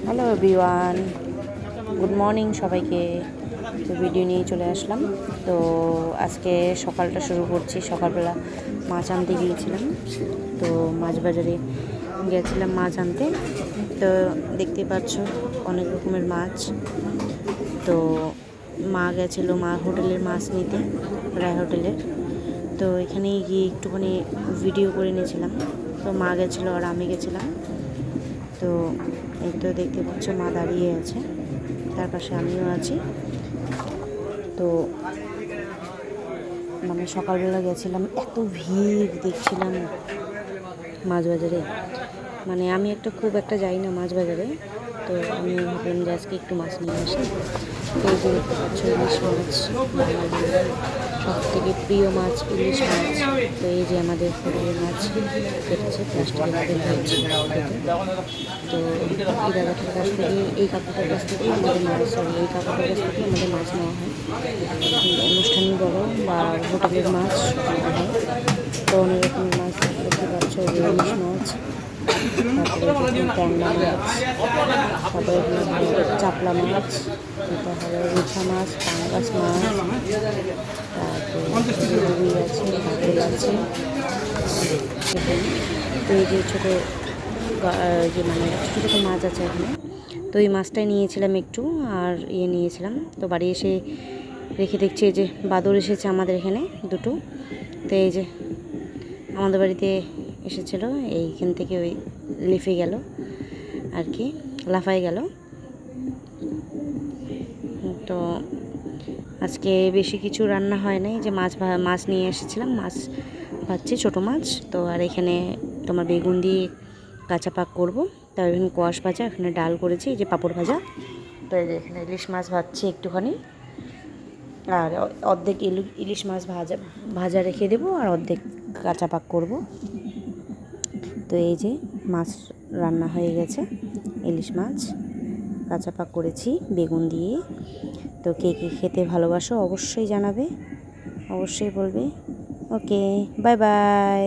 Hello everyone, good morning সবাইকে। তো video নিয়ে চলে আসলাম। তো আজকে সকালটা শুরু করছি। সকালবেলা মাছ আনতে গিয়েছিলাম, তো মাছ বাজারে গিয়েছিলাম মাছ আনতে। তো দেখতে পাচ্ছ অনেক রকমের মাছ। তো মা গেছিলো হোটেলের মাছ নিতে, রায় হোটেলের। তো এখানে গিয়ে একটুখানি ভিডিও করে নিয়েছিলাম। তো মা গেছিলো আর আমি গেছিলাম। তো এই তো দেখতে পাচ্ছ মা দাঁড়িয়ে আছে, তার পাশে আমিও আছি। তো মানে সকালবেলা গেছিলাম, এত ভিড় দেখছিলাম মাছ বাজারে। মানে আমি খুব একটা যাই না মাছ বাজারে। তো আমি ভাবলাম যে আজকে একটু মাছ নিয়ে আসি। এই যে দেখতে পাচ্ছ ইলিশ মাছ, সব থেকে প্রিয় মাছ ইলিশ মাছ। তো এই যে আমাদের হোটেলের মাছ কেটেছে, প্লাস্টিকের মধ্যে হয়েছে। তো এই দাদাটার কাছ থেকে, এই কাকুটার কাছ থেকে আমাদের মাছ নেওয়া হয়। অনুষ্ঠানে বড় বা হোটেলের মাছ নেওয়া হয়। তো অনেক রকমের মাছ দেখতে পাচ্ছ, ইলিশ মাছ, তারপরে ট্যাংরা মাছ, তারপরে চাপলা মাছ, এটা হলো রুঠা মাছ, পাঙ্গাস মাছ, তারপরে রুই আছে, কাতল আছে। তো এই যে ছোটো ছোটো ছোটো মাছ আছে এখানে। তো এই মাছটাই নিয়েছিলাম একটু, আর নিয়েছিলাম। তো বাড়ি এসে রেখে দেখছি এই যে বাদর এসেছে আমাদের এখানে দুটো। তো এই যে আমাদের বাড়িতে এসেছিল, এইখান থেকে ওই লিফে গেল আর কি, লাফায় গেল। তো আজকে বেশি কিছু রান্না হয় নাই, যে মাছ নিয়ে এসেছিলাম, মাছ ভাজছি, ছোটো মাছ। তো আর এখানে তোমার বেগুন দিয়ে কাঁচা পাক করবো। তার এখানে কোয়াশ ভাজা, এখানে ডাল করেছি, এই যে পাঁপড় ভাজা। তো এই যে এখানে ইলিশ মাছ ভাজছি একটুখানি, আর অর্ধেক ইলিশ মাছ ভাজা রেখে দেবো, আর অর্ধেক কাঁচা পাক করবো। তো এই যে মাছ রান্না হয়ে গেছে, ইলিশ মাছ কাঁচা পাক করেছি বেগুন দিয়ে। তো কে কে খেতে ভালোবাসো অবশ্যই জানাবে, অবশ্যই বলবে। ওকে, বাই বাই।